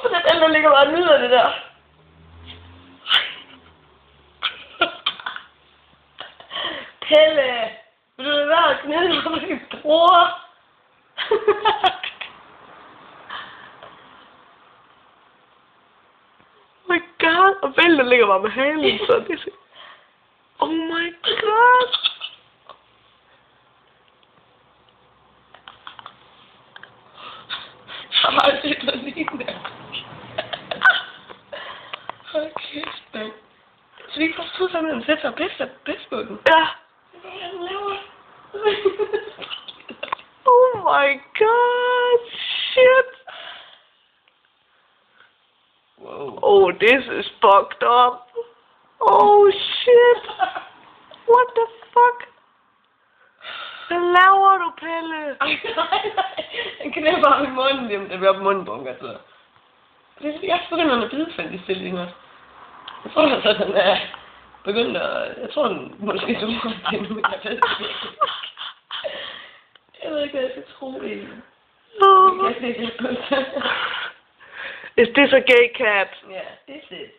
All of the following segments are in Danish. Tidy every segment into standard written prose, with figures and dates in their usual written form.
Den der ligger bare og nyder det der. Pelle, vil du lade være at knæde mig med din bror? Oh my god, og Pelle ligger bare med halen, så det er... Oh my god. Jeg har aldrig set noget lignende. Hold kæft, mand. Så vi kan forstå sammen, at den sætter sig bedst på den. Ja. Hvad er den laver? Oh my god, shit. Wow. Oh, this is fucked up. Oh shit. What the fuck? Hvad laver du, Pelle? Ej, nej. Den knæpper ham i munden, det bliver op i mundbunker, så. Jeg begynder med bidefandistillinger. Jeg tror altså, den er begyndt at... Jeg tror, den måske så godt det nu, jeg ved ikke. Jeg ved ikke, hvad jeg skal tro i. Jeg kan ikke godt. Is this a gay cat? Yeah, this is.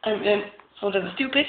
I'm so that's stupid.